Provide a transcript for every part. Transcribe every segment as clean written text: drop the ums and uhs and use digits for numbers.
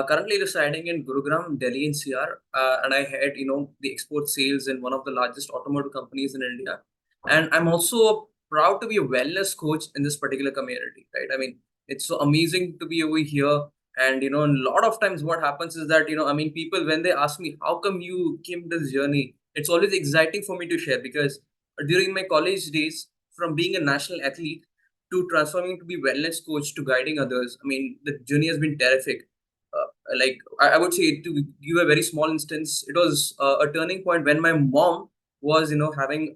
Currently residing in Gurugram, Delhi NCR, and I head, the export sales in one of the largest automotive companies in India. And I'm also proud to be a wellness coach in this particular community, right? I mean, it's so amazing to be over here. And, a lot of times what happens is that, people, when they ask me, how come you came this journey? It's always exciting for me to share because during my college days, from being a national athlete to transforming to be wellness coach to guiding others, I mean, the journey has been terrific. Like I would say, to give a very small instance, it was a turning point when my mom was having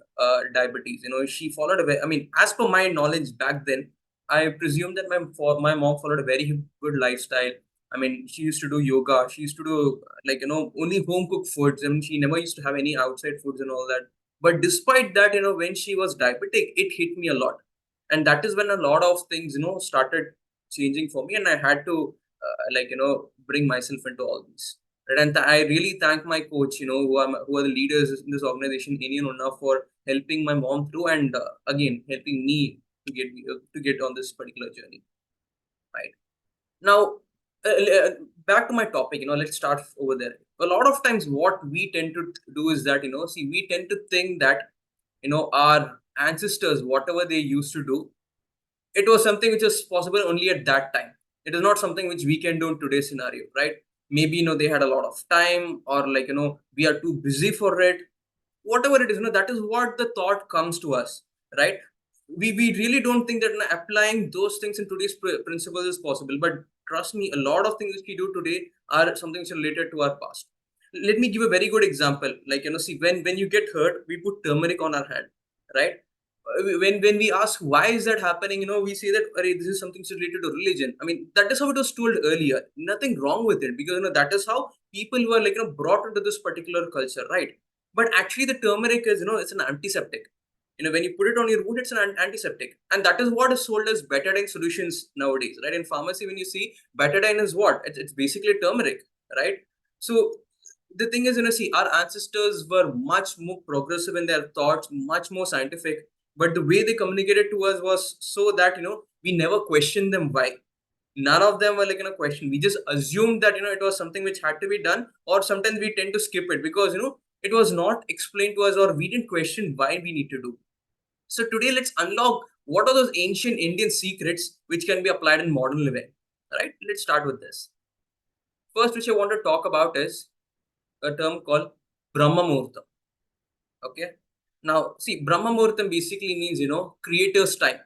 diabetes. She followed a I mean, as per my knowledge back then, I presume that my mom followed a very good lifestyle. I mean, she used to do yoga, she used to do only home cooked foods, and she never used to have any outside foods and all that. But despite that, when she was diabetic, it hit me a lot, and that is when a lot of things started changing for me, and I had to bring myself into all these. Right? And I really thank my coach, who are the leaders in this organization, Indian Unna, for helping my mom through, and again helping me to get on this particular journey. Right now, back to my topic. Let's start over there. A lot of times, what we tend to do is that see, we tend to think that our ancestors, whatever they used to do, it was something which was possible only at that time. It is not something which we can do in today's scenario, right? Maybe they had a lot of time, or we are too busy for it. Whatever it is, that is what the thought comes to us, right? We really don't think that applying those things in today's principles is possible. But trust me, a lot of things which we do today are something which are related to our past. Let me give a very good example. Like see, when you get hurt, we put turmeric on our head, right? When we ask why is that happening, we say that, "Arey, this is something related to religion." I mean, that is how it was told earlier. Nothing wrong with it, because that is how people were brought into this particular culture, right? But actually, the turmeric is it's an antiseptic. When you put it on your wound, it's an antiseptic, and that is what is sold as betadine solutions nowadays, right? In pharmacy, when you see betadine is what, it's basically turmeric, right? So the thing is, see, our ancestors were much more progressive in their thoughts, much more scientific, but the way they communicated to us was so that we never questioned them why. None of them were question. We just assumed that it was something which had to be done, or sometimes we tend to skip it because it was not explained to us, or we didn't question why we need to do. So today, let's unlock what are those ancient Indian secrets which can be applied in modern living. Right? Let's start with this. First, which I want to talk about is a term called Brahma Muhurtam. Okay. Now, see, Brahma Muhurtam basically means, creator's time.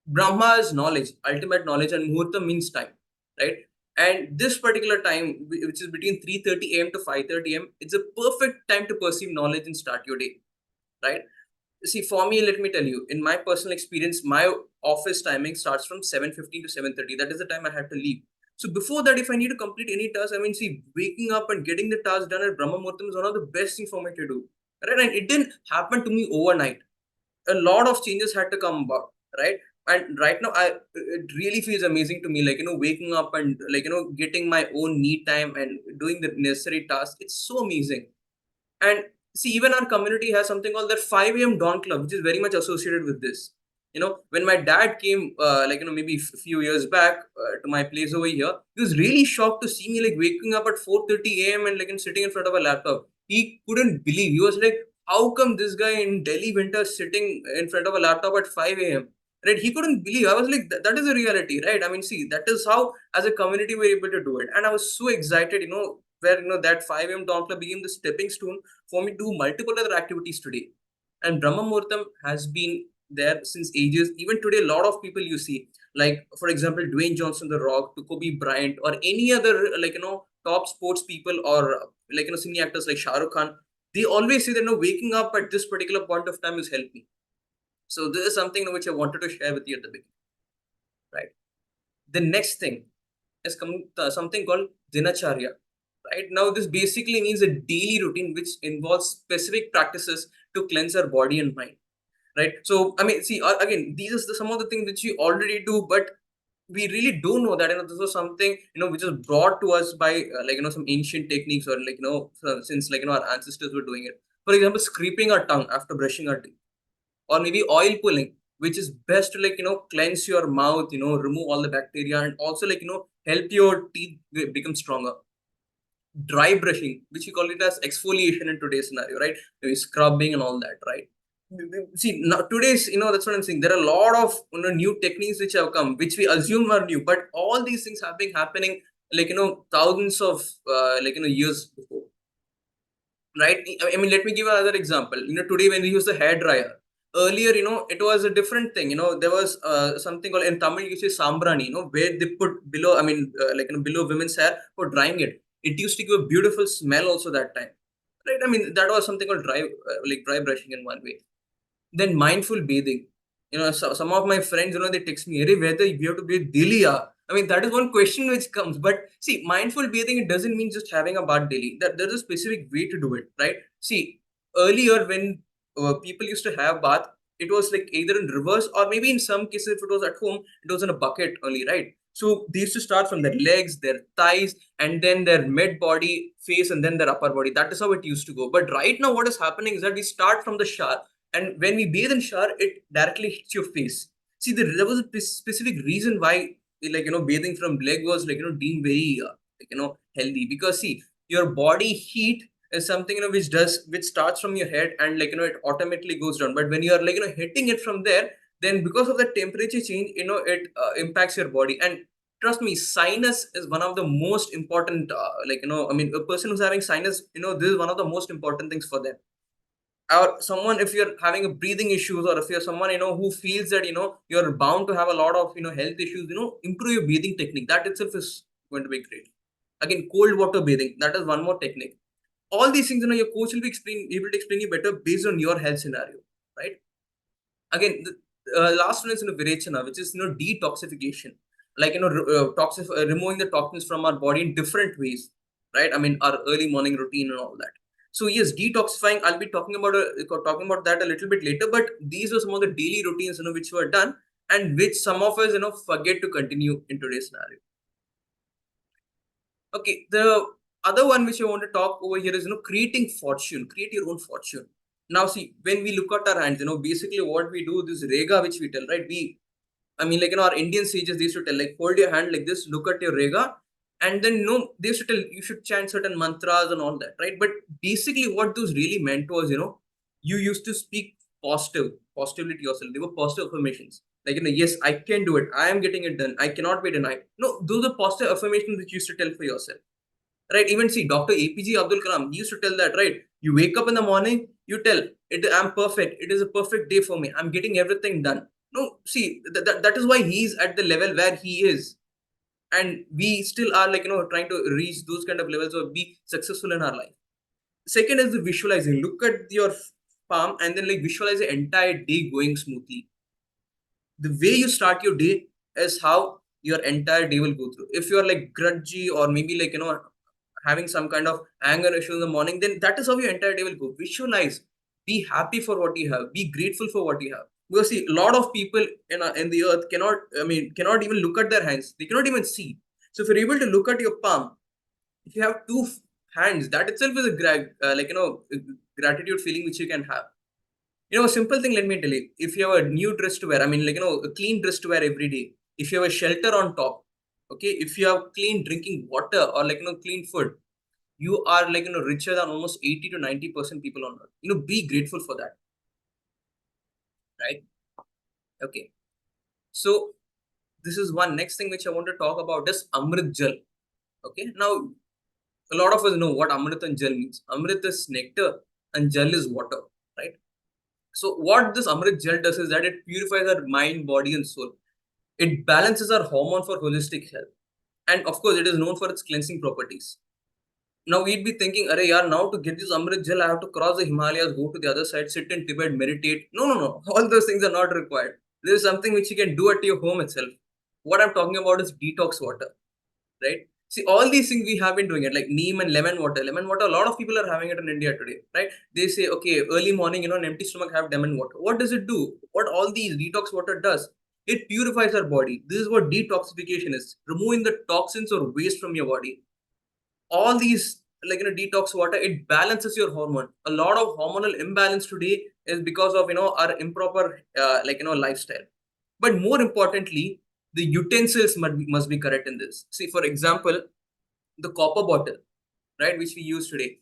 Brahma is knowledge, ultimate knowledge, and Muhurtam means time, right? And this particular time, which is between 3:30 a.m. to 5:30 a.m., it's a perfect time to perceive knowledge and start your day, right? See, for me, let me tell you, in my personal experience, my office timing starts from 7:15 to 7:30. That is the time I have to leave. So before that, if I need to complete any task, I mean, see, waking up and getting the task done at Brahma Muhurtam is one of the best things for me to do. Right? And it didn't happen to me overnight. A lot of changes had to come about, right? And right now, it really feels amazing to me, waking up and getting my own me time and doing the necessary tasks. It's so amazing. And see, even our community has something called the 5 a.m. Dawn Club, which is very much associated with this. When my dad came, maybe a few years back to my place over here, he was really shocked to see me waking up at 4:30 a.m. and sitting in front of a laptop. He couldn't believe. He was like, "How come this guy in Delhi winter sitting in front of a laptop at 5 a.m.?" Right? He couldn't believe. I was like, that is a reality, right? I mean, see, that is how, as a community, we're able to do it. And I was so excited, where that 5 a.m. Dawn Club became the stepping stone for me to do multiple other activities today. And Brahma Muhurtam has been there since ages. Even today, a lot of people you see, like for example, Dwayne Johnson, The Rock, to Kobe Bryant, or any other top sports people, or singing actors like Shah Rukh Khan, they always say that waking up at this particular point of time has helped me. So this is something which I wanted to share with you at the beginning. Right. The next thing is something called Dinacharya. Right now, this basically means a daily routine which involves specific practices to cleanse our body and mind. Right. So, I mean, see, again, these are some of the things which you already do, but we really don't know that this was something which was brought to us by some ancient techniques, or since our ancestors were doing it. For example, scraping our tongue after brushing our teeth, or maybe oil pulling, which is best to cleanse your mouth, remove all the bacteria, and also help your teeth become stronger. Dry brushing, which we call it as exfoliation in today's scenario, right? Maybe scrubbing and all that, right? See, now today's, that's what I'm saying. There are a lot of new techniques which have come, which we assume are new, but all these things have been happening thousands of years before, right? I mean, let me give another example. Today when we use the hair dryer, earlier, it was a different thing. There was something called in Tamil, you say sambrani, where they put below, I mean, below women's hair for drying it. It used to give a beautiful smell also that time, right? I mean, that was something called dry brushing in one way. Then mindful bathing. Some of my friends, they text me, "Hey, whether you have to bathe daily, yeah." I mean, that is one question which comes. But see, mindful bathing, it doesn't mean just having a bath daily. That there's a specific way to do it, right? See, earlier when people used to have bath, it was like either in reverse or maybe in some cases, if it was at home, it was in a bucket only, right? So they used to start from their legs, their thighs, and then their mid body, face, and then their upper body. That is how it used to go. But right now, what is happening is that we start from the shower, and when we bathe in shower, it directly hits your face. See, there was a specific reason why, bathing from leg was deemed very healthy, because see, your body heat is something which starts from your head, and it automatically goes down. But when you are hitting it from there, then because of the temperature change, it impacts your body. And trust me, sinus is one of the most important. I mean, a person who's having sinus, this is one of the most important things for them. Or someone, if you're having a breathing issues, or if you're someone who feels that you're bound to have a lot of health issues, improve your breathing technique. That itself is going to be great. Again, cold water bathing, that is one more technique. All these things, your coach will be able to explain you better based on your health scenario, right? Again, the last one is virechana, which is detoxification, like removing the toxins from our body in different ways, right? I mean, our early morning routine and all that. So yes, detoxifying, I'll be talking about that a little bit later, but these are some of the daily routines which were done, and which some of us forget to continue in today's scenario. Okay, the other one which I want to talk over here is creating fortune, create your own fortune. Now, see, when we look at our hands, basically what we do, this rega which we tell, right? I mean, our Indian sages, they used to tell, like, hold your hand like this, look at your rega, and then they used to tell you should chant certain mantras and all that, right? But basically, what those really meant was, you used to speak positivity yourself. They were positive affirmations. Like, yes, I can do it. I am getting it done. I cannot be denied. No, those are positive affirmations which you used to tell for yourself, right? Even see, Dr. APJ Abdul Kalam, he used to tell that, right? You wake up in the morning, you tell it, I'm perfect. It is a perfect day for me. I'm getting everything done. No, see, that is why he's at the level where he is. And we still are trying to reach those kind of levels or be successful in our life. Second is the visualizing. Look at your palm and then visualize the entire day going smoothly. The way you start your day is how your entire day will go through. If you are grudgy, or maybe having some kind of anger issue in the morning, then that is how your entire day will go. Visualize, be happy for what you have, be grateful for what you have. Because see, a lot of people in the earth cannot even look at their hands. They cannot even see. So if you're able to look at your palm, if you have two hands, that itself is a gratitude feeling which you can have. A simple thing, let me tell you. If you have a new dress to wear, I mean, a clean dress to wear every day. If you have a shelter on top, okay. If you have clean drinking water, or clean food, you are richer than almost 80 to 90% people on earth. Be grateful for that, right? Okay. So this is one next thing which I want to talk about is Amrit Jal. Okay. Now, a lot of us know what Amrit and Jal means. Amrit is nectar and Jal is water, right? So what this Amrit Gel does is that it purifies our mind, body, and soul. It balances our hormone for holistic health. And of course, it is known for its cleansing properties. Now we'd be thinking, Arey yaar, now to get this Amrit Gel, I have to cross the Himalayas, go to the other side, sit in Tibet, meditate. No, no, no. All those things are not required. This is something which you can do at your home itself. What I'm talking about is detox water, right? See, all these things we have been doing it, like neem and lemon water. Lemon water, a lot of people are having it in India today, right? They say, okay, early morning, an empty stomach, have lemon water. What does it do? What all these detox water does? It purifies our body. This is what detoxification is: removing the toxins or waste from your body. All these, detox water, it balances your hormone. A lot of hormonal imbalance today is because of our improper lifestyle. But more importantly, The utensils must be correct in this. See, for example, the copper bottle, right, which we use today.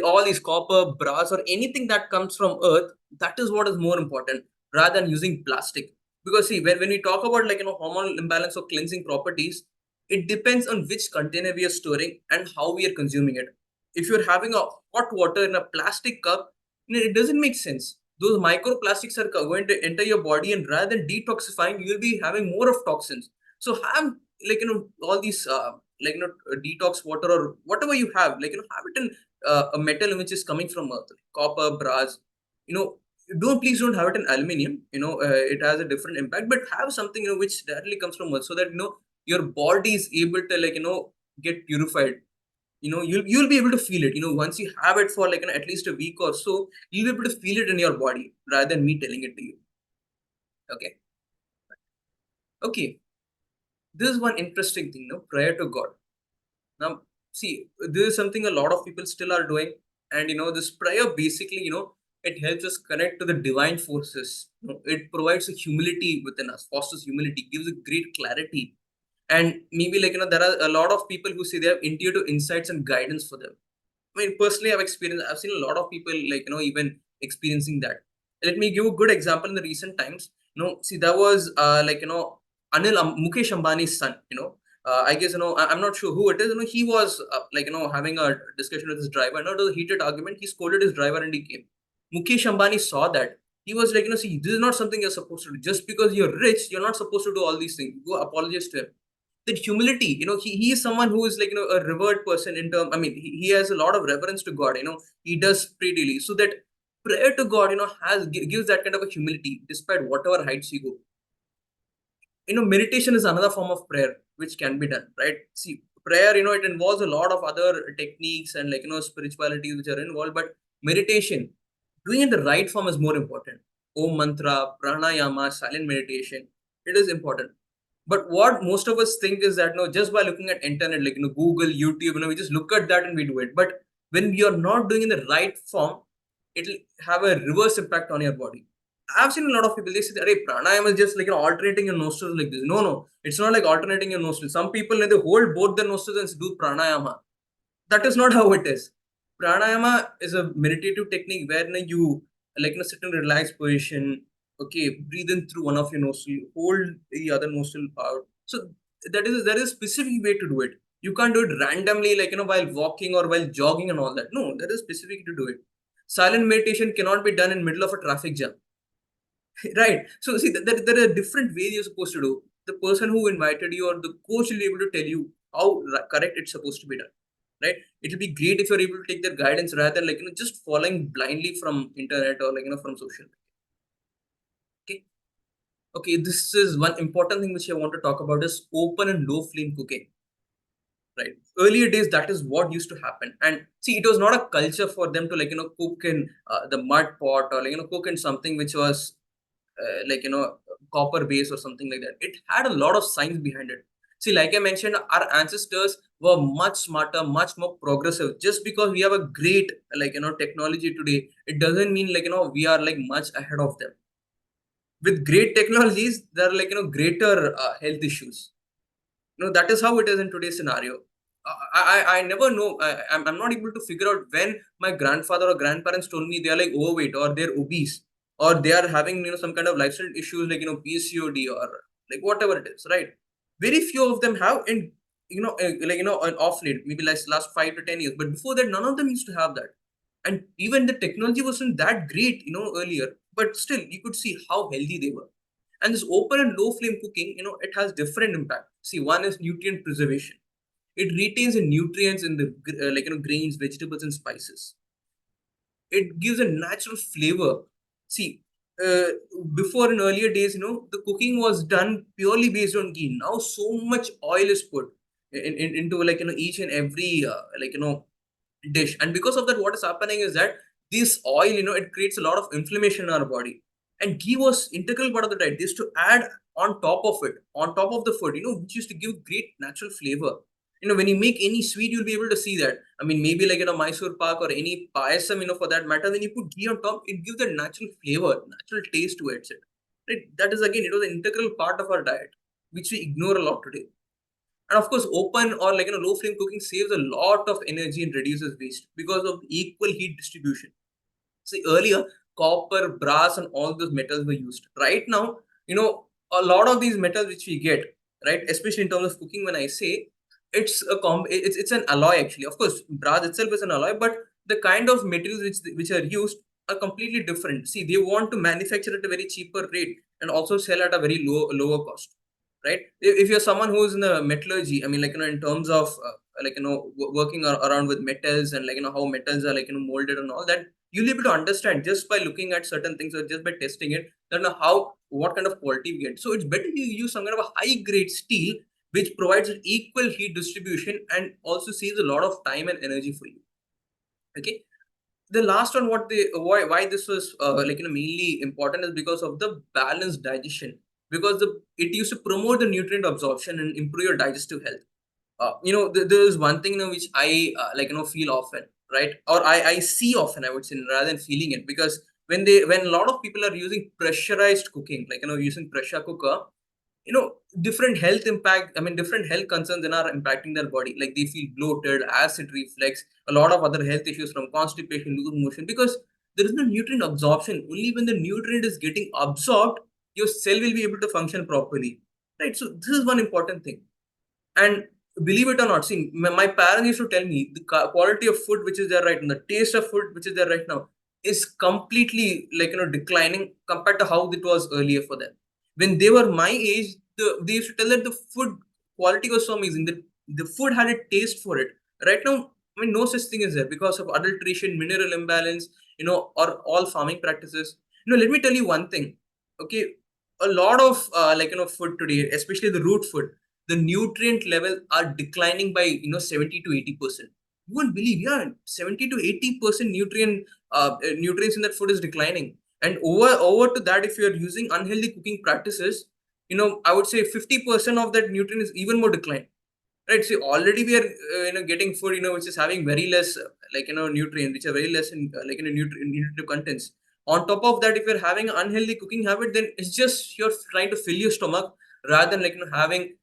All these copper, brass, or anything that comes from earth, that is what is more important rather than using plastic. Because see, when we talk about hormonal imbalance or cleansing properties, it depends on which container we are storing and how we are consuming it. If you're having a hot water in a plastic cup, it doesn't make sense. Those microplastics are going to enter your body, and rather than detoxifying, you'll be having more of toxins. So have all these detox water or whatever you have, have it in a metal which is coming from earth, like copper, brass. You know, please don't have it in aluminium. It has a different impact, but have something which directly comes from earth, so that your body is able to get purified. You'll be able to feel it. Once you have it for at least a week or so, you'll be able to feel it in your body rather than me telling it to you. Okay. Okay. This is one interesting thing. Prayer to God. Now, see, this is something a lot of people still are doing. And, this prayer basically, it helps us connect to the divine forces. It provides a humility within us, fosters humility, gives a great clarity. And maybe, there are a lot of people who say they have intuitive insights and guidance for them. I mean, personally, I've seen a lot of people, even experiencing that. Let me give a good example in the recent times. See, there was, Mukesh Ambani's son, I guess, I'm not sure who it is. He was, having a discussion with his driver. Not a heated argument. He scolded his driver and he came. Mukesh Ambani saw that. He was like, see, this is not something you're supposed to do. Just because you're rich, you're not supposed to do all these things. Go apologize to him. That humility, he is someone who is a revered person in term. I mean, he has a lot of reverence to God. He does pray daily, so that prayer to God, gives that kind of a humility despite whatever heights you go. Meditation is another form of prayer which can be done, right? See, prayer, it involves a lot of other techniques and spirituality which are involved, but meditation, doing it in the right form is more important. Om mantra, pranayama, silent meditation, it is important. But what most of us think is that just by looking at internet, Google, YouTube, we just look at that and we do it. But when we are not doing in the right form, it'll have a reverse impact on your body. I've seen a lot of people, they say that hey, pranayama is just alternating your nostrils like this. No, it's not like alternating your nostrils. Some people they hold both the nostrils and do pranayama. That is not how it is. Pranayama is a meditative technique where you sit in a relaxed position. Okay, breathe in through one of your nostril, hold the other nostril out. So there is a specific way to do it. You can't do it randomly, while walking or while jogging and all that. No, there is specific to do it. Silent meditation cannot be done in middle of a traffic jam. Right. So see, there are different ways you're supposed to do. The person who invited you or the coach will be able to tell you how correct it's supposed to be done. Right. It'll be great if you're able to take their guidance rather than just following blindly from internet or from social media. Okay. Okay. This is one important thing which I want to talk about is open and low flame cooking. Right. Earlier days, that is what used to happen. And see, it was not a culture for them to cook in the mud pot or cook in something which was copper base or something like that. It had a lot of science behind it. See, like I mentioned, our ancestors were much smarter, much more progressive. Just because we have a great technology today, it doesn't mean we are much ahead of them. With great technologies, there are greater health issues. That is how it is in today's scenario. I never know. I'm not able to figure out when my grandfather or grandparents told me they are overweight or they're obese or they are having some kind of lifestyle issues PCOD or whatever it is, right? Very few of them have, in an off late, maybe last 5 to 10 years. But before that, none of them used to have that. And even the technology wasn't that great, earlier. But still, you could see how healthy they were. And this open and low flame cooking, it has different impact. See, one is nutrient preservation. It retains the nutrients in the grains, vegetables, and spices. It gives a natural flavor. See, uh, before in earlier days, the cooking was done purely based on ghee. Now, so much oil is put into each and every dish, and because of that, what is happening is that this oil, it creates a lot of inflammation in our body. And ghee was integral part of the diet. This to add on top of it, on top of the food, which used to give great natural flavor. When you make any sweet, you'll be able to see that. I mean, maybe Mysore Pak or any payasam, for that matter, then you put ghee on top, it gives a natural flavor, natural taste to it. Right? That is again, it was an integral part of our diet. which we ignore a lot today. And of course, open or low flame cooking saves a lot of energy and reduces waste because of equal heat distribution. See, earlier, copper, brass, and all those metals were used. Right now, a lot of these metals which we get, right, especially in terms of cooking, when I say it's an alloy actually. Of course, brass itself is an alloy, but the kind of materials which are used are completely different. See, they want to manufacture at a very cheaper rate and also sell at a very lower cost, right? If you're someone who's in the metallurgy, I mean, in terms of working around with metals and how metals are molded and all that, you'll be able to understand just by looking at certain things or just by testing it, then how what kind of quality we get. So it's better you use some kind of a high grade steel which provides an equal heat distribution and also saves a lot of time and energy for you. Okay. The last one, why this was mainly important is because of the balanced digestion, because it used to promote the nutrient absorption and improve your digestive health. There is one thing which I feel often, right? Or I see often, I would say, rather than feeling it, because when a lot of people are using pressurized cooking, using pressure cooker, different health impact. I mean, different health concerns then are impacting their body. Like they feel bloated, acid reflux, a lot of other health issues from constipation, loose motion, because there is no nutrient absorption. Only when the nutrient is getting absorbed, your cell will be able to function properly, right? So this is one important thing. And believe it or not, see, my parents used to tell me the quality of food which is there right now, the taste of food which is there right now is completely declining compared to how it was earlier for them. When they were my age, they used to tell that the food quality was so amazing that the food had a taste for it. Right now, I mean, no such thing is there because of adulteration, mineral imbalance, or all farming practices. Let me tell you one thing. Okay, a lot of food today, especially the root food, the nutrient level are declining by 70 to 80%. You won't believe, yeah, 70 to 80% nutrients in that food is declining. And over to that, if you're using unhealthy cooking practices, I would say 50% of that nutrient is even more declined. Right. So already we are getting food which is having very less nutrients, which are very less in nutritive contents. On top of that, if you're having an unhealthy cooking habit, then it's just you're trying to fill your stomach rather than having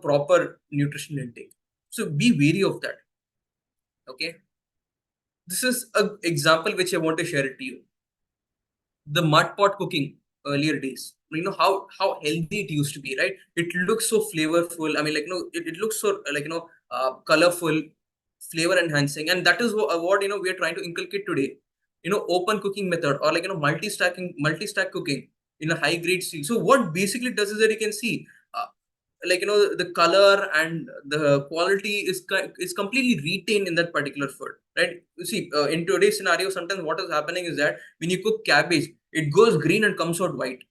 proper nutrition intake. So be wary of that. Okay. This is an example which I want to share it to you. The mud pot cooking earlier days. How healthy it used to be, right? It looks so flavorful. I mean, it looks so colorful, flavor enhancing, and that is what we are trying to inculcate today. Open cooking method or multi-stack cooking in a high grade steel. So what basically does is that you can see. The color and the quality is completely retained in that particular food, right? You see, in today's scenario, sometimes what is happening is that when you cook cabbage, it goes green and comes out white.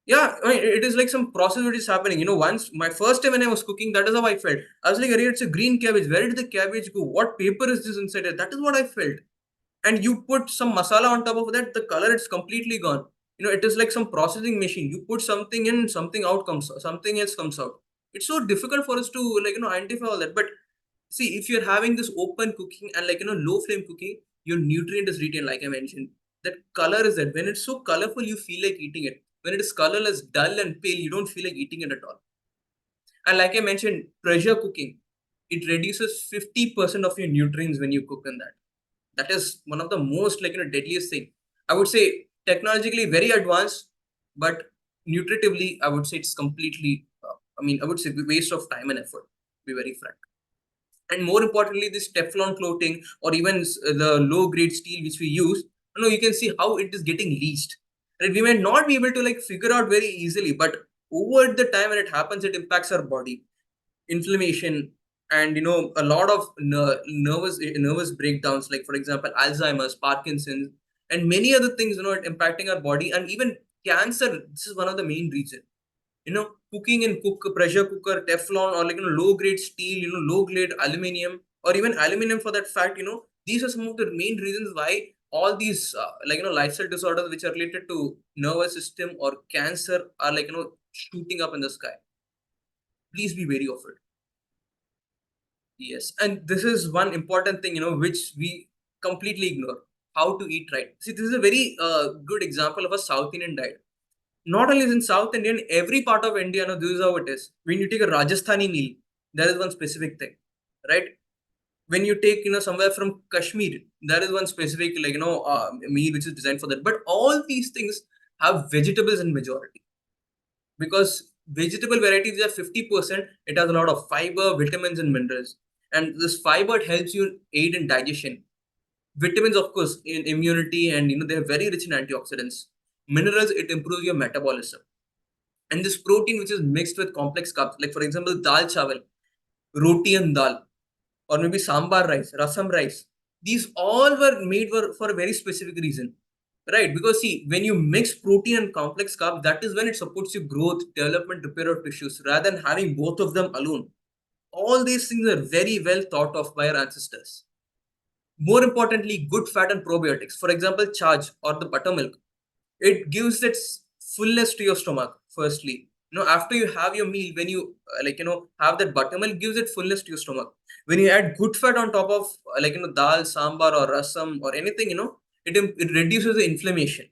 Yeah, I mean, it is like some process which is happening. Once my first time when I was cooking, that is how I felt. I was like, "Arey, it's a green cabbage. Where did the cabbage go? What paper is this inside it?" That is what I felt. And you put some masala on top of that, the color is completely gone. It is like some processing machine. You put something in, something else comes out. It's so difficult for us to identify all that. But see, if you're having this open cooking and low flame cooking, your nutrient is retained, like I mentioned. That color is that when it's so colorful, you feel like eating it. When it is colorless, dull and pale, you don't feel like eating it at all. And like I mentioned, pressure cooking, it reduces 50% of your nutrients when you cook in that. That is one of the most deadliest thing. I would say technologically very advanced, but nutritively, I would say it's completely. I would say waste of time and effort. To be very frank. And more importantly, this Teflon clothing or even the low grade steel which we use, you can see how it is getting leached. Right? We may not be able to figure out very easily, but over the time when it happens, it impacts our body, inflammation, and a lot of nervous breakdowns, like for example Alzheimer's, Parkinson's, and many other things impacting our body, and even cancer. This is one of the main reasons. Cooking in pressure cooker, Teflon, or low grade steel, low grade aluminum, or even aluminum for that fact. These are some of the main reasons why all these lifestyle disorders which are related to nervous system or cancer are shooting up in the sky. Please be wary of it. Yes, and this is one important thing, which we completely ignore. How to eat right. See, this is a very good example of a South Indian diet. Not only in South India, in every part of India, this is how it is. When you take a Rajasthani meal, there is one specific thing, right? When you take, somewhere from Kashmir, there is one specific, meal which is designed for that. But all these things have vegetables in majority, because vegetable varieties are 50%. It has a lot of fiber, vitamins, and minerals. And this fiber helps you aid in digestion. Vitamins, of course, in immunity, and they are very rich in antioxidants. Minerals, it improves your metabolism. And this protein, which is mixed with complex carbs, like for example, dal chawal, roti and dal, or maybe sambar rice, rasam rice. These all were made for a very specific reason, right? Because see, when you mix protein and complex carbs, that is when it supports your growth, development, repair of tissues, rather than having both of them alone. All these things are very well thought of by our ancestors. More importantly, good fat and probiotics. For example, charge or the buttermilk. It gives its fullness to your stomach. Firstly, after you have your meal, when you have that buttermilk, gives it fullness to your stomach. When you add good fat on top of dal, sambar, or rasam or anything, it reduces the inflammation.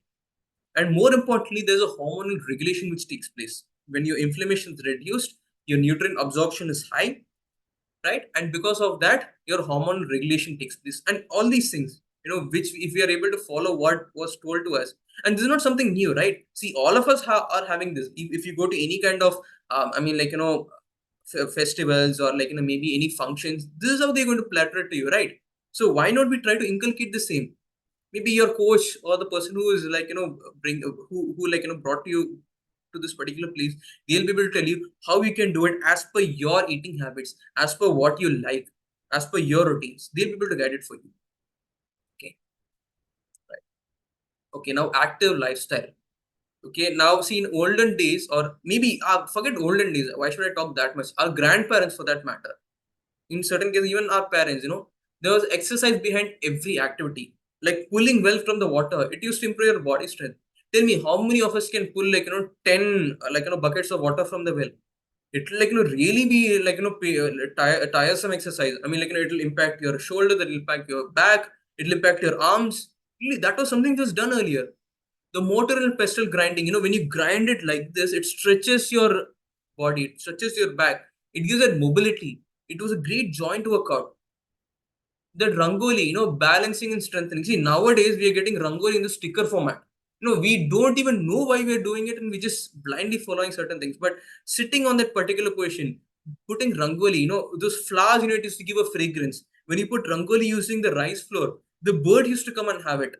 And more importantly, there's a hormonal regulation which takes place. When your inflammation is reduced, your nutrient absorption is high, right? And because of that, your hormonal regulation takes place. And all these things, which if we are able to follow what was told to us, and this is not something new, right? See, all of us are having this. If you go to any kind of, festivals, or maybe any functions, this is how they're going to platter it to you, right? So why not we try to inculcate the same? Maybe your coach or the person who is bring who brought you to this particular place, they'll be able to tell you how you can do it as per your eating habits, as per what you like, as per your routines. They'll be able to guide it for you. Okay, right. Okay, now active lifestyle. Okay, now see, in olden days, or maybe forget olden days, why should I talk that much, our grandparents for that matter, in certain cases, even our parents, there was exercise behind every activity. Like pulling well from the water, it used to improve your body strength. Tell me, how many of us can pull 10 buckets of water from the well? It will really be tiresome exercise. I mean, it'll impact your shoulder, it'll impact your back, it'll impact your arms. Really, that was something that was done earlier. The motor and pestle grinding, when you grind it like this, it stretches your body, it stretches your back, it gives that mobility. It was a great joint workout. That rangoli, balancing and strengthening. See, nowadays we are getting rangoli in the sticker format. We don't even know why we are doing it, and we just blindly following certain things. But sitting on that particular position, putting rangoli, those flowers, it used to give a fragrance. When you put rangoli using the rice flour, the bird used to come and have it.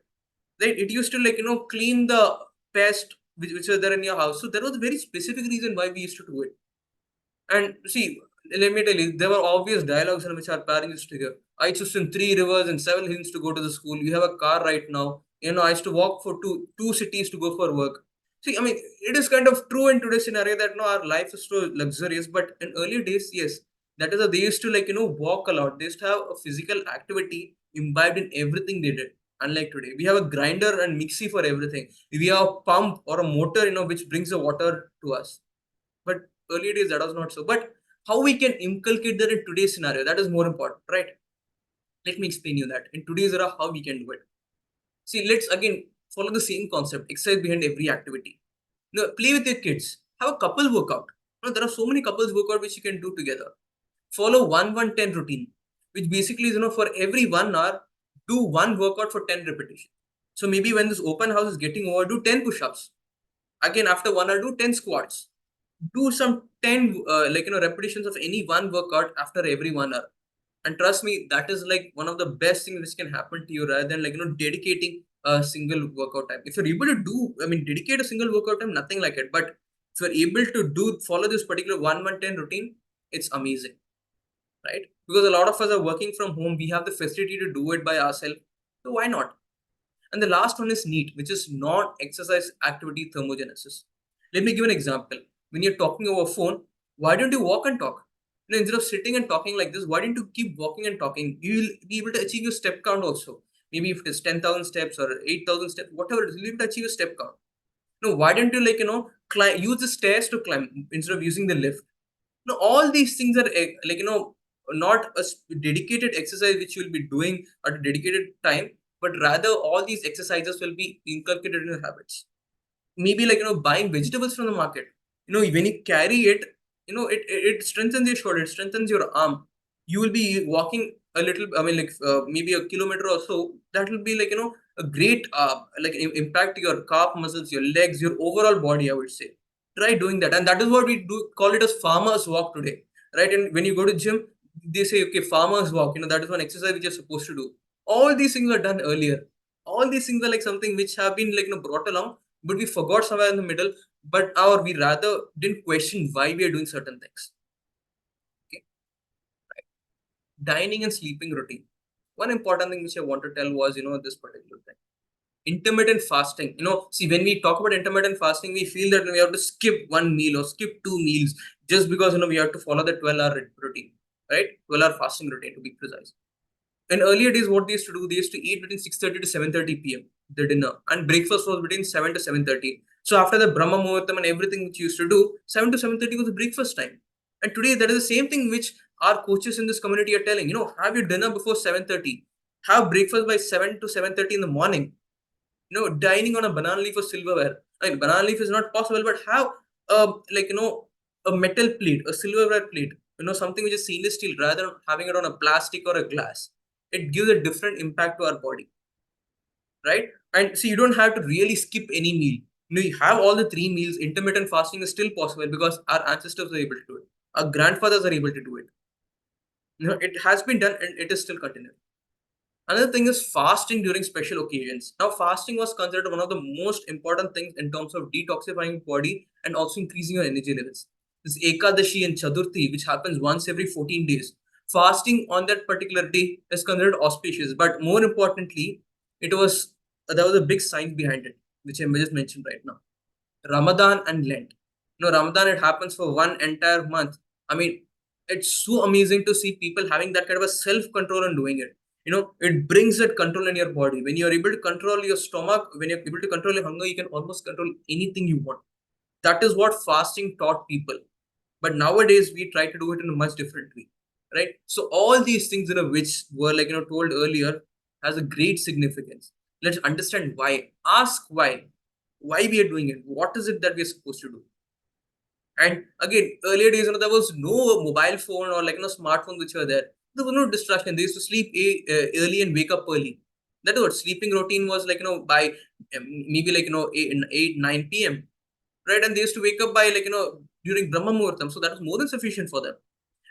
Right? It used to clean the pest which are there in your house. So there was a very specific reason why we used to do it. And see, let me tell you, there were obvious dialogues in which our parents used to hear. I used to swim 3 rivers and 7 hills to go to the school. You have a car right now. I used to walk for two cities to go for work. See, I mean, it is kind of true in today's scenario that our life is so luxurious. But in earlier days, yes, that is how they used to walk a lot. They used to have a physical activity imbibed in everything they did. Unlike today, we have a grinder and mixie for everything. We have a pump or a motor, which brings the water to us. But earlier days that was not so. But how we can inculcate that in today's scenario, that is more important, right? Let me explain you that in today's era how we can do it. See, let's again follow the same concept. Exercise behind every activity. Play with your kids. Have a couple workout. There are so many couples workout which you can do together. Follow 1-1-10 routine, which basically is for every 1 hour, do one workout for 10 repetitions. So maybe when this open house is getting over, do 10 push-ups. Again, after 1 hour, do 10 squats. Do some 10 repetitions of any one workout after every 1 hour. And trust me, that is like one of the best things which can happen to you, rather than dedicating a single workout time. If you're able to do, I mean, dedicate a single workout time, nothing like it. But if you're able to follow this particular 1-1-10 routine, it's amazing, right? Because a lot of us are working from home, we have the facility to do it by ourselves. So why not? And the last one is NEAT, which is non-exercise activity thermogenesis. Let me give an example. When you're talking over phone, why don't you walk and talk? Instead of sitting and talking like this, why don't you keep walking and talking? You will be able to achieve your step count also. Maybe if it is 10,000 steps or 8,000 steps, whatever it is, you'll be able to achieve a step count. No, why don't you climb, use the stairs to climb instead of using the lift? No, all these things are not a dedicated exercise which you'll be doing at a dedicated time, but rather all these exercises will be inculcated in your habits. maybe like buying vegetables from the market. When you carry it, it strengthens your shoulder, it strengthens your arm. You will be walking a little, I mean, like maybe a kilometer or so. That will be like a great impact to your calf muscles, your legs, your overall body, I would say. Try doing that, and that is what we do call it as farmers walk today, right? And when you go to gym, they say, okay, farmers walk, that is one exercise which you're supposed to do. All these things were done earlier. All these things are like something which have been like brought along, but we forgot somewhere in the middle, but or we rather didn't question why we are doing certain things. Okay. Dining and sleeping routine. One important thing which I want to tell was, this particular thing. Intermittent fasting. See, when we talk about intermittent fasting, we feel that we have to skip one meal or skip two meals just because we have to follow the 12-hour routine, right? 12-hour fasting routine to be precise. In earlier days, what they used to do, they used to eat between 6:30 to 7:30 p.m. the dinner, and breakfast was between 7 to 7:30. So after the Brahma Muhurtam and everything which you used to do, 7 to 7:30 was the breakfast time. And today that is the same thing which our coaches in this community are telling. Have your dinner before 7:30, have breakfast by 7 to 7:30 in the morning. Dining on a banana leaf or silverware. Like banana leaf is not possible, but have like a metal plate, a silverware plate. Something which is stainless steel, rather than having it on a plastic or a glass. It gives a different impact to our body, right? And so you don't have to really skip any meal. You have all the three meals. Intermittent fasting is still possible because our ancestors are able to do it. Our grandfathers are able to do it. It has been done and it is still continuing. Another thing is fasting during special occasions. Now, fasting was considered one of the most important things in terms of detoxifying body and also increasing your energy levels. This Ekadashi and Chaturthi, which happens once every 14 days. Fasting on that particular day is considered auspicious, but more importantly, it was there was a big science behind it, which I just mentioned right now. Ramadan and Lent. Ramadan, it happens for one entire month. I mean, it's so amazing to see people having that kind of a self-control and doing it. It brings that control in your body. When you're able to control your stomach, when you're able to control your hunger, you can almost control anything you want. That is what fasting taught people. But nowadays, we try to do it in a much different way, right? So all these things, which were like, told earlier, has a great significance. Let's understand why. Ask why we are doing it. What is it that we are supposed to do? And again, earlier days, there was no mobile phone or like smartphone which were there. There was no distraction. They used to sleep early and wake up early. That is what sleeping routine was like. By maybe like 8 9 p.m. Right, and they used to wake up by like during Brahma Muhurtam. So that was more than sufficient for them.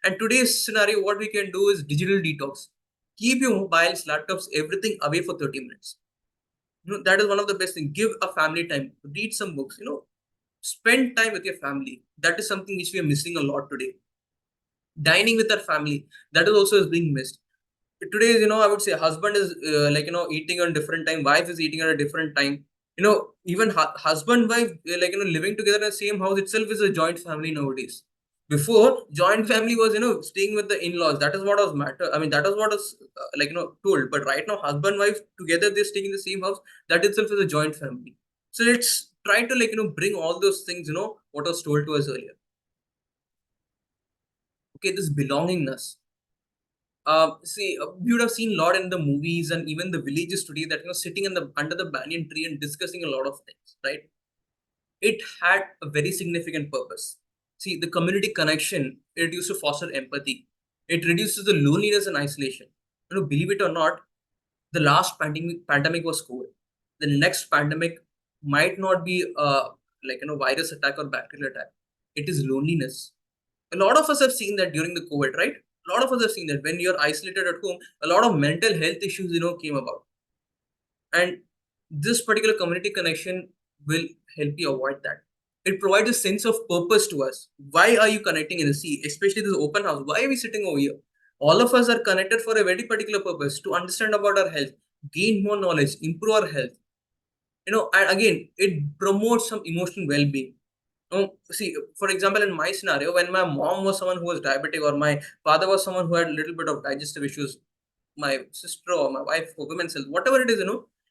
And today's scenario, what we can do is digital detox. Keep your mobiles, laptops, everything away for 30 minutes. That is one of the best things. Give a family time. Read some books. Spend time with your family. That is something which we are missing a lot today. Dining with our family, that is also is being missed. Today, I would say husband is like eating on different time, wife is eating at a different time. Even husband wife like living together in the same house itself is a joint family nowadays. Before, joint family was staying with the in-laws. That is what was matter. I mean, that is what was like told. But right now, husband wife together, they're staying in the same house. That itself is a joint family. So let's try to like bring all those things, what was told to us earlier. Okay, this belongingness. See, you would have seen a lot in the movies and even the villages today that sitting in the under the banyan tree and discussing a lot of things, right? It had a very significant purpose. See, the community connection, it used to foster empathy. It reduces the loneliness and isolation. Believe it or not, the last pandemic was COVID. The next pandemic might not be like virus attack or bacterial attack. It is loneliness. A lot of us have seen that during the COVID, right? A lot of us have seen that when you're isolated at home, a lot of mental health issues, came about. And this particular community connection will help you avoid that. It provides a sense of purpose to us. Why are you connecting in the sea? Especially this open house. Why are we sitting over here? All of us are connected for a very particular purpose to understand about our health, gain more knowledge, improve our health. And again, it promotes some emotional well-being. See, for example, in my scenario, when my mom was someone who was diabetic, or my father was someone who had a little bit of digestive issues, my sister or my wife for women's health, whatever it is,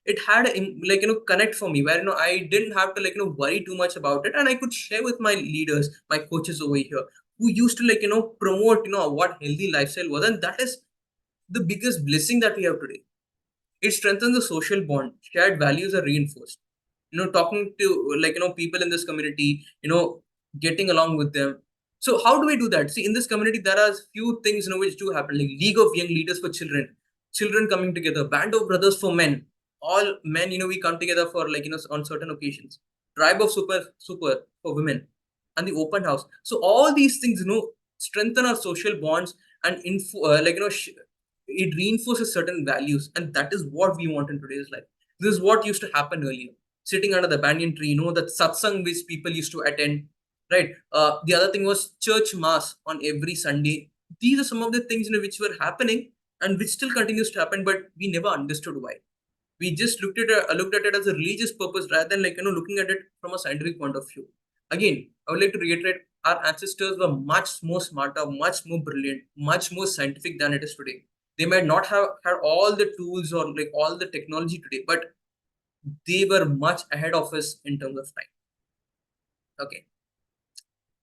it had a, like connect for me where I didn't have to like worry too much about it, and I could share with my leaders, my coaches over here, who used to like promote what healthy lifestyle was, and that is the biggest blessing that we have today. It strengthens the social bond. Shared values are reinforced. talking to people in this community, getting along with them. So how do we do that? See, in this community there are few things which do happen, like League of Young Leaders for children coming together, Band of Brothers for men, all men, we come together for on certain occasions, Tribe of Super for women, and the open house. So all these things strengthen our social bonds, and it reinforces certain values, and that is what we want in today's life. This is what used to happen earlier, sitting under the banyan tree, that satsang which people used to attend, right? The other thing was church mass on every Sunday. These are some of the things which were happening and which still continues to happen, but we never understood why. We just looked at it as a religious purpose rather than looking at it from a scientific point of view. Again, I would like to reiterate, our ancestors were much more smarter, much more brilliant, much more scientific than it is today. They might not have had all the tools or all the technology today, but they were much ahead of us in terms of time. Okay,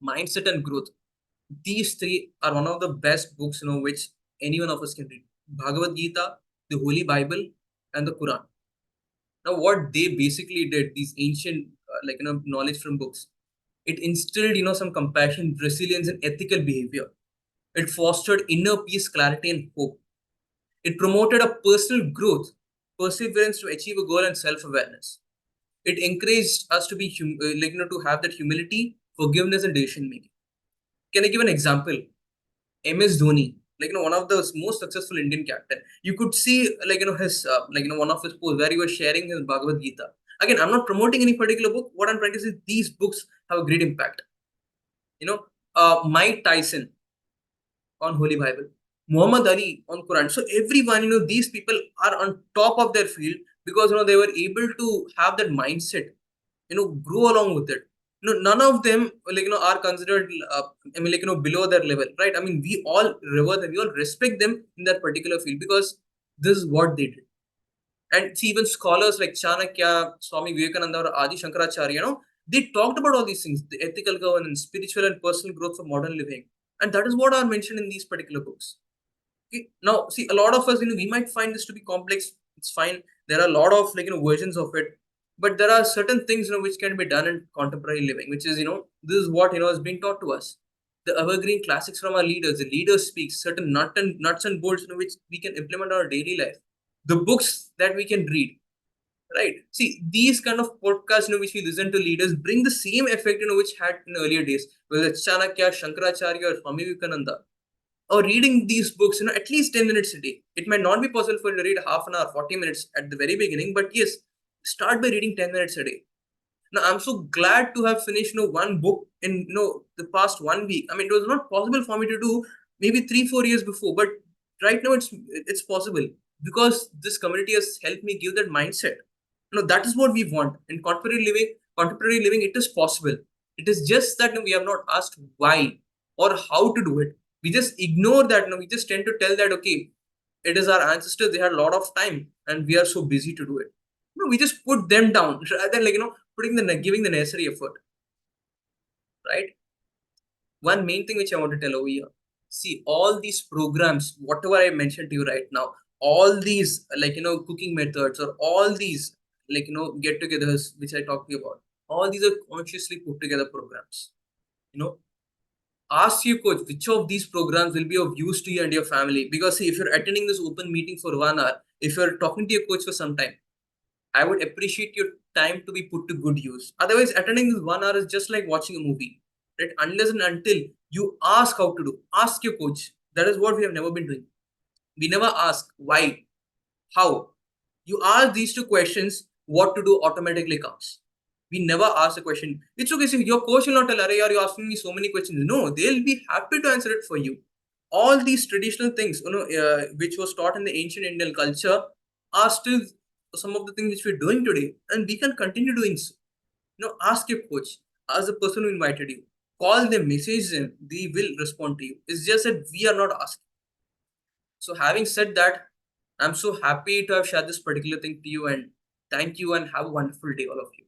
mindset and growth. These three are one of the best books which any one of us can read. Bhagavad Gita, the Holy Bible, and the Quran. Now, what they basically did, these ancient knowledge from books, it instilled some compassion, resilience, and ethical behavior. It fostered inner peace, clarity, and hope. It promoted a personal growth, perseverance to achieve a goal, and self-awareness. It encouraged us to be to have that humility, forgiveness, and decision making. Can I give an example? MS Dhoni, one of the most successful Indian captain. You could see his one of his posts where he was sharing his Bhagavad Gita. Again, I'm not promoting any particular book. What I'm trying to say is these books have a great impact. Mike Tyson on Holy Bible, Muhammad Ali on Quran. So everyone, these people are on top of their field because they were able to have that mindset, grow along with it. None of them are considered below their level, right? I mean, we all revere them, we all respect them in that particular field because this is what they did. And see, even scholars like Chanakya, Swami Vivekananda, or Adi Shankaracharya, they talked about all these things, the ethical governance, spiritual and personal growth for modern living. And that is what are mentioned in these particular books. Okay. Now, see, a lot of us, we might find this to be complex. It's fine. There are a lot of versions of it, but there are certain things which can be done in contemporary living, which is this is what is being taught to us. The evergreen classics from our leaders, the leaders speak certain nuts and bolts which we can implement in our daily life. The books that we can read, right? See, these kind of podcasts which we listen to leaders bring the same effect which had in earlier days, whether it's Chanakya, Shankaracharya, or Swami Vivekananda, or reading these books, at least 10 minutes a day. It might not be possible for you to read half an hour, 40 minutes at the very beginning, but yes, start by reading 10 minutes a day. Now, I'm so glad to have finished, one book in, the past 1 week. I mean, it was not possible for me to do maybe 3-4 years before, but right now it's possible because this community has helped me give that mindset. That is what we want in contemporary living. Contemporary living, it is possible. It is just that we have not asked why or how to do it. We just ignore that. We just tend to tell that, okay, it is our ancestors, they had a lot of time and we are so busy to do it. We just put them down rather than putting giving the necessary effort, right? One main thing which I want to tell over here, see, all these programs, whatever I mentioned to you right now, all these cooking methods, or all these get-togethers which I talked to you about, all these are consciously put together programs. Ask your coach which of these programs will be of use to you and your family. Because see, if you're attending this open meeting for 1 hour, if you're talking to your coach for some time, I would appreciate your time to be put to good use. Otherwise, attending this 1 hour is just like watching a movie, right? Unless and until you ask how to do, ask your coach. That is what we have never been doing. We never ask why, how. You ask these two questions, what to do automatically comes. We never ask the question. It's okay, see, your coach will not tell, Arey, you're asking me so many questions. No, they'll be happy to answer it for you. All these traditional things, which was taught in the ancient Indian culture, are still some of the things which we're doing today, and we can continue doing so. Ask your coach, ask the person who invited you, call them, message them, they will respond to you. It's just that we are not asking. So, having said that, I'm so happy to have shared this particular thing to you, and thank you and have a wonderful day, all of you.